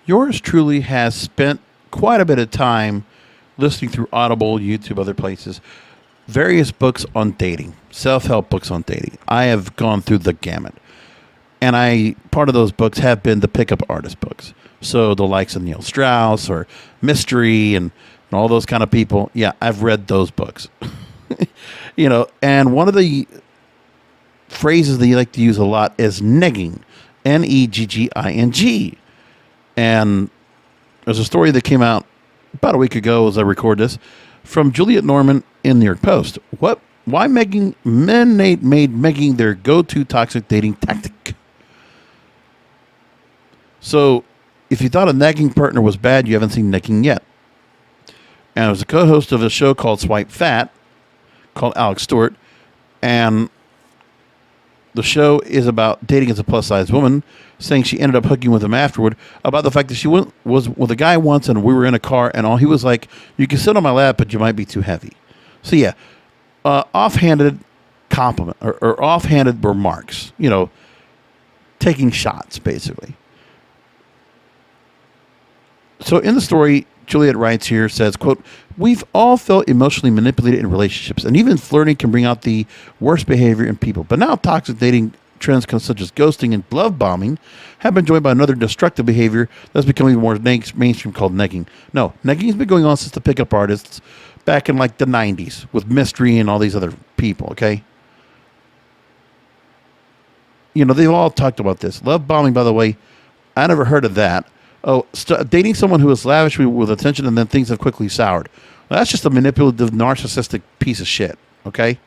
Yours truly has spent quite a bit of time listening through Audible, YouTube, other places, various books on dating, self-help books on dating. I have gone through the gamut. And part of those books have been the pickup artist books. So the likes of Neil Strauss or Mystery and all those kind of people. Yeah, I've read those books. And one of the phrases that you like to use a lot is negging, Negging. And there's a story that came out about a week ago as I record this from Juliet Norman in New York Post. Why men made negging their go-to toxic dating tactic. So if you thought a nagging partner was bad, you haven't seen Negging yet. And I was a co-host of a show called Swipe Fat, called Alex Stewart, and the show is about dating as a plus-size woman, saying she ended up hooking with him afterward, about the fact that she was with a guy once and we were in a car and all he was like, you can sit on my lap, but you might be too heavy. So yeah, offhanded compliment or offhanded remarks, taking shots basically. So in the story, Juliet writes here, says, quote, we've all felt emotionally manipulated in relationships, and even flirting can bring out the worst behavior in people. But now toxic dating trends such as ghosting and love bombing have been joined by another destructive behavior that's becoming more mainstream called negging. No, negging has been going on since the pickup artists back in like the 90s with Mystery and all these other people, okay? They've all talked about this. Love bombing, by the way, I never heard of that. Oh, dating someone who is lavish with attention and then things have quickly soured. Well, that's just a manipulative, narcissistic piece of shit, okay?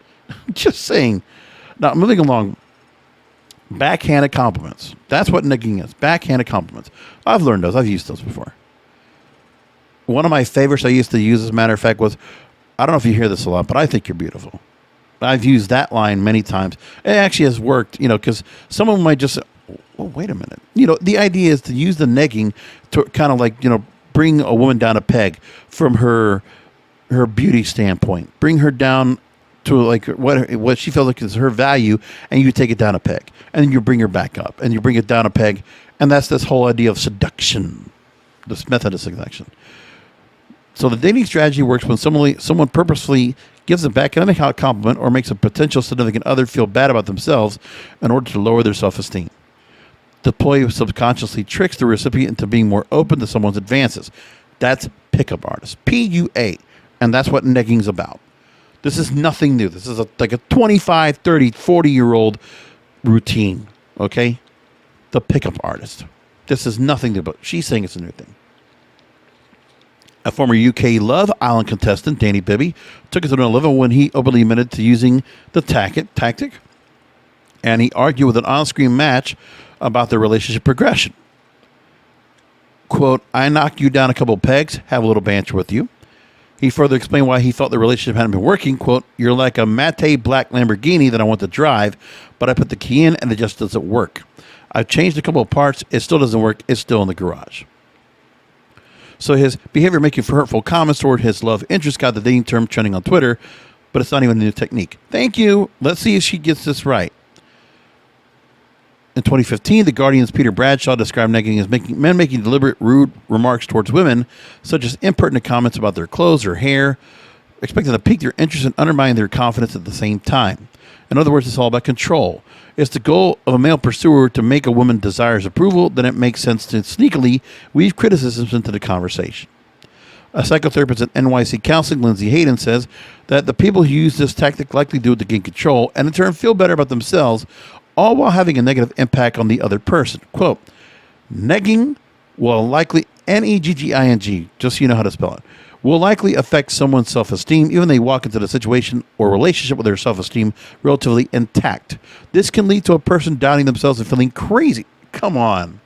Just saying. Now, moving along. Backhanded compliments. That's what negging is. Backhanded compliments. I've learned those. I've used those before. One of my favorites I used to use, as a matter of fact, was, I don't know if you hear this a lot, but I think you're beautiful. I've used that line many times. It actually has worked, because someone might just say, oh, wait a minute. The idea is to use the negging to kind of like, bring a woman down a peg from her beauty standpoint. Bring her down to like what she feels like is her value, and you take it down a peg. And then you bring her back up, and you bring it down a peg. And that's this whole idea of seduction, this method of seduction. So the dating strategy works when someone purposefully gives a backhanded compliment or makes a potential significant other feel bad about themselves in order to lower their self-esteem. The ploy subconsciously tricks the recipient into being more open to someone's advances. That's pickup artists. PUA. And that's what negging's about. This is nothing new. This is like a 25, 30, 40-year-old routine. Okay? The pickup artist. This is nothing new, but she's saying it's a new thing. A former UK Love Island contestant, Danny Bibby, took it to another level when he openly admitted to using the tactic. And he argued with an on-screen match about their relationship progression. Quote, I knocked you down a couple of pegs, have a little banter with you. He further explained why he felt the relationship hadn't been working. Quote, you're like a matte black Lamborghini that I want to drive, but I put the key in and it just doesn't work. I've changed a couple of parts. It still doesn't work. It's still in the garage. So his behavior making hurtful comments toward his love interest got the dating term trending on Twitter, but it's not even a new technique. Thank you. Let's see if she gets this right. In 2015, The Guardian's Peter Bradshaw described negging as men making deliberate, rude remarks towards women, such as impertinent comments about their clothes or hair, expecting to pique their interest and undermine their confidence at the same time. In other words, it's all about control. It's the goal of a male pursuer to make a woman desire his approval, then it makes sense to sneakily weave criticisms into the conversation. A psychotherapist at NYC Counseling, Lindsay Hayden, says that the people who use this tactic likely do it to gain control and in turn feel better about themselves, all while having a negative impact on the other person. Quote, negging will likely, Negging, just so you know how to spell it, will likely affect someone's self-esteem even when they walk into the situation or relationship with their self-esteem relatively intact. This can lead to a person doubting themselves and feeling crazy. Come on.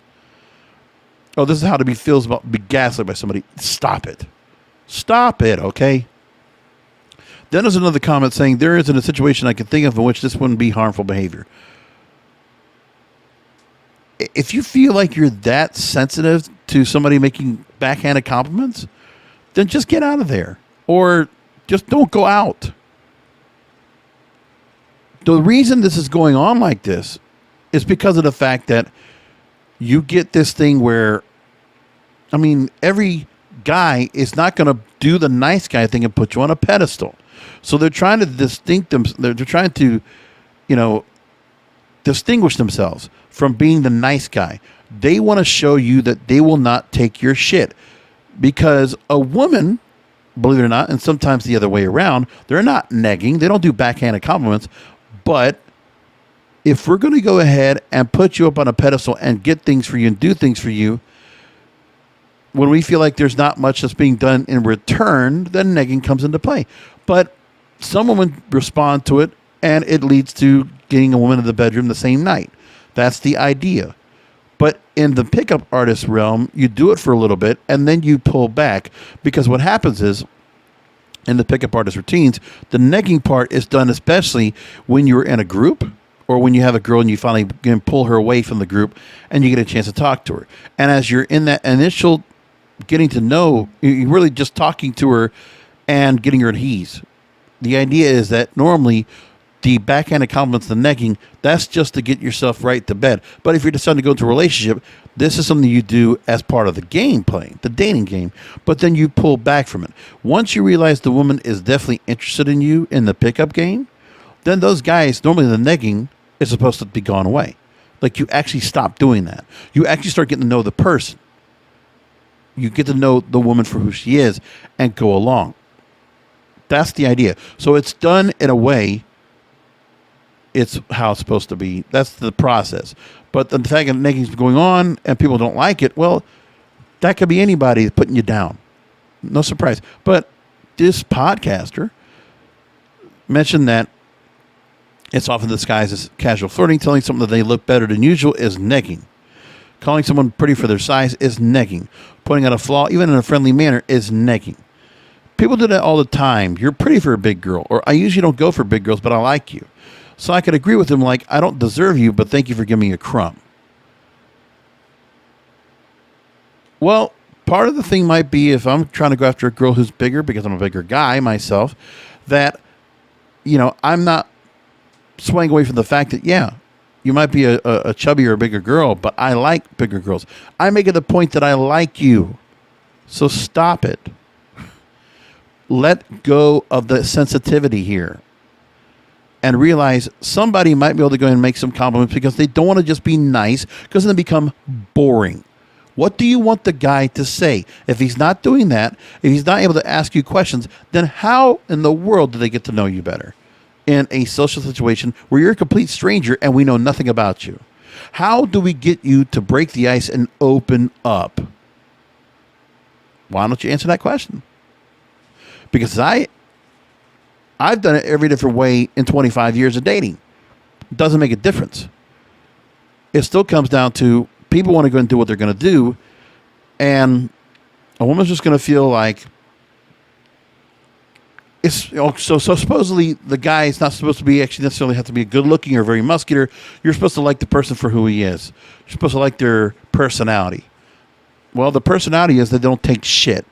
Oh, this is how to feels about be gaslit by somebody. Stop it. Stop it, okay? Then there's another comment saying, there isn't a situation I can think of in which this wouldn't be harmful behavior. If you feel like you're that sensitive to somebody making backhanded compliments, then just get out of there. Or just don't go out. The reason this is going on like this is because of the fact that you get this thing where I mean, every guy is not going to do the nice guy thing and put you on a pedestal. So they're trying to they're trying to, you know, distinguish themselves from being the nice guy. They want to show you that they will not take your shit. Because a woman, believe it or not, and sometimes the other way around, they're not negging. They don't do backhanded compliments. But if we're going to go ahead and put you up on a pedestal and get things for you and do things for you, when we feel like there's not much that's being done in return, then negging comes into play. But some women respond to it, and it leads to getting a woman in the bedroom the same night. That's the idea. But in the pickup artist realm, you do it for a little bit, and then you pull back. Because what happens is, in the pickup artist routines, the negging part is done especially when you're in a group, or when you have a girl and you finally can pull her away from the group and you get a chance to talk to her. And as you're in that initial getting to know, you're really just talking to her and getting her at ease. The idea is that normally the backhanded compliments, the negging, that's just to get yourself right to bed. But if you're deciding to go into a relationship, this is something you do as part of the game playing, the dating game. But then you pull back from it. Once you realize the woman is definitely interested in you in the pickup game, then those guys, normally the negging is supposed to be gone away. Like you actually stop doing that. You actually start getting to know the person. You get to know the woman for who she is and go along. That's the idea. So it's done in a way, it's how it's supposed to be. That's the process. But the fact that negging's going on and people don't like it, well, that could be anybody putting you down. No surprise. But this podcaster mentioned that it's often disguised as casual flirting. Telling someone that they look better than usual is negging. Calling someone pretty for their size is negging. Pointing out a flaw, even in a friendly manner, is negging. People do that all the time. You're pretty for a big girl. Or I usually don't go for big girls, but I like you. So I could agree with them like, I don't deserve you, but thank you for giving me a crumb. Well, part of the thing might be if I'm trying to go after a girl who's bigger, because I'm a bigger guy myself, that, you know, I'm not swaying away from the fact that, yeah, you might be a chubby or a bigger girl, but I like bigger girls. I make it the point that I like you. So stop it. Let go of the sensitivity here. And realize somebody might be able to go and make some compliments because they don't want to just be nice, because then they become boring. What do you want the guy to say? If he's not doing that, if he's not able to ask you questions, then how in the world do they get to know you better? In a social situation where you're a complete stranger and we know nothing about you. How do we get you to break the ice and open up? Why don't you answer that question? Because I've done it every different way in 25 years of dating. It doesn't make a difference. It still comes down to people want to go and do what they're going to do, and a woman's just going to feel like it's, you know, so supposedly the guy is not supposed to be actually necessarily have to be good looking or very muscular. You're supposed to like the person for who he is. You're supposed to like their personality. Well, the personality is that they don't take shit.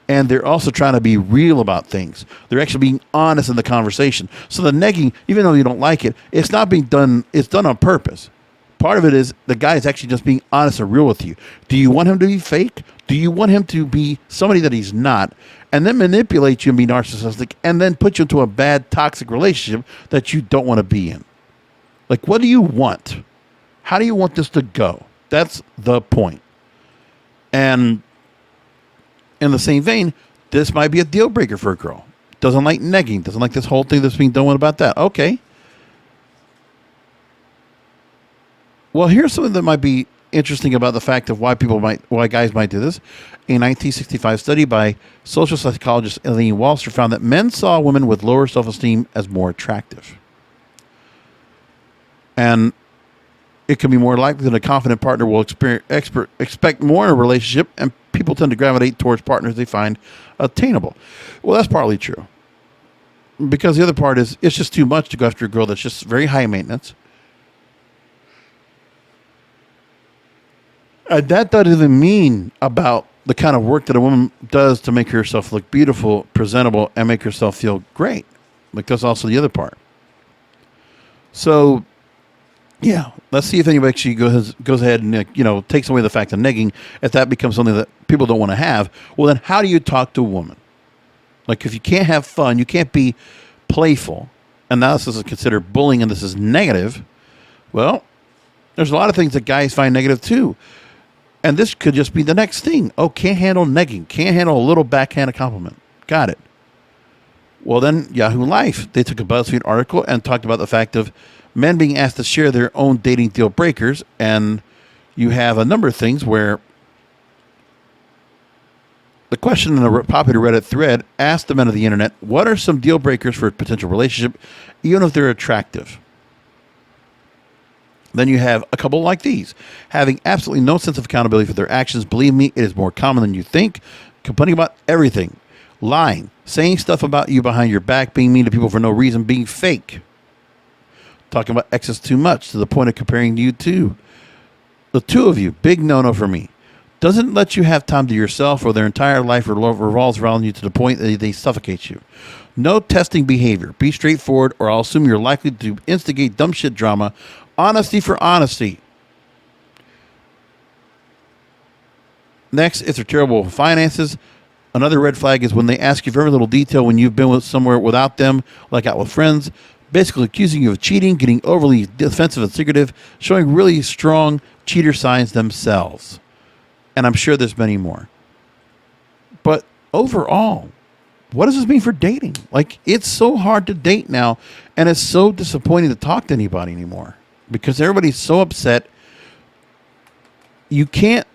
And they're also trying to be real about things. They're actually being honest in the conversation. So the negging, even though you don't like it, it's not being done, it's done on purpose. Part of it is the guy is actually just being honest and real with you. Do you want him to be fake? Do you want him to be somebody that he's not? And then manipulate you and be narcissistic and then put you into a bad, toxic relationship that you don't want to be in. Like, what do you want? How do you want this to go? That's the point. And in the same vein, this might be a deal breaker for a girl. Doesn't like negging. Doesn't like this whole thing that's being done. What about that? Okay. Well, here's something that might be interesting about the fact of why guys might do this. A 1965 study by social psychologist Elaine Walser found that men saw women with lower self-esteem as more attractive. And it can be more likely that a confident partner will expect more in a relationship, and people tend to gravitate towards partners they find attainable. Well, that's partly true. Because the other part is, it's just too much to go after a girl that's just very high maintenance. That doesn't even mean about the kind of work that a woman does to make herself look beautiful, presentable, and make herself feel great. Like, that's also the other part. So Yeah, let's see if anybody actually goes ahead and takes away the fact of negging. If that becomes something that people don't want to have, well, then how do you talk to a woman? Like, if you can't have fun, you can't be playful, and now this is considered bullying, and this is negative. Well, there's a lot of things that guys find negative too, and this could just be the next thing. Oh, can't handle negging, can't handle a little backhanded compliment. Got it. Well, then Yahoo Life, they took a BuzzFeed article and talked about the fact of men being asked to share their own dating deal breakers. And you have a number of things where the question in a popular Reddit thread asked the men of the internet, what are some deal breakers for a potential relationship, even if they're attractive? Then you have a couple like these. Having absolutely no sense of accountability for their actions. Believe me, it is more common than you think. Complaining about everything. Lying, saying stuff about you behind your back, being mean to people for no reason, being fake, talking about exes too much to the point of comparing you to the two of you. Big no-no for me. Doesn't let you have time to yourself, or their entire life revolves around you to the point that they suffocate you. No testing behavior. Be straightforward, or I'll assume you're likely to instigate dumb shit drama. Honesty for honesty. Next, if they're terrible with finances. Another red flag is when they ask you for every little detail when you've been with somewhere without them, like out with friends, basically accusing you of cheating, getting overly defensive and secretive, showing really strong cheater signs themselves. And I'm sure there's many more. But overall, what does this mean for dating? Like, it's so hard to date now, and it's so disappointing to talk to anybody anymore because everybody's so upset. You can't,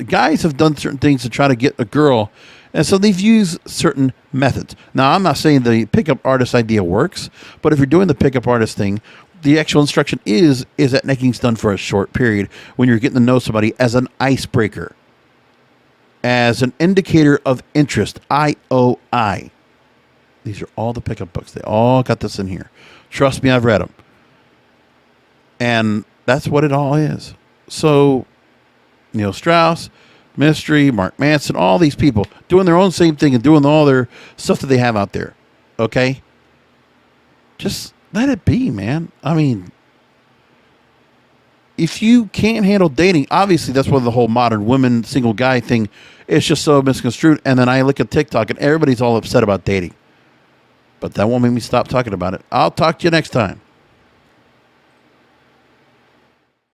guys have done certain things to try to get a girl, and so they've used certain methods. Now, I'm not saying the pickup artist idea works, but if you're doing the pickup artist thing, the actual instruction is that negging's done for a short period when you're getting to know somebody as an icebreaker, as an indicator of interest, IOI. These are all the pickup books. They all got this in here. Trust me, I've read them. And that's what it all is. So Neil Strauss, Mystery, Mark Manson, all these people doing their own same thing and doing all their stuff that they have out there. Okay? Just let it be, man. I mean, if you can't handle dating, obviously that's why the whole modern women, single guy thing is just so misconstrued. And then I look at TikTok and everybody's all upset about dating. But that won't make me stop talking about it. I'll talk to you next time.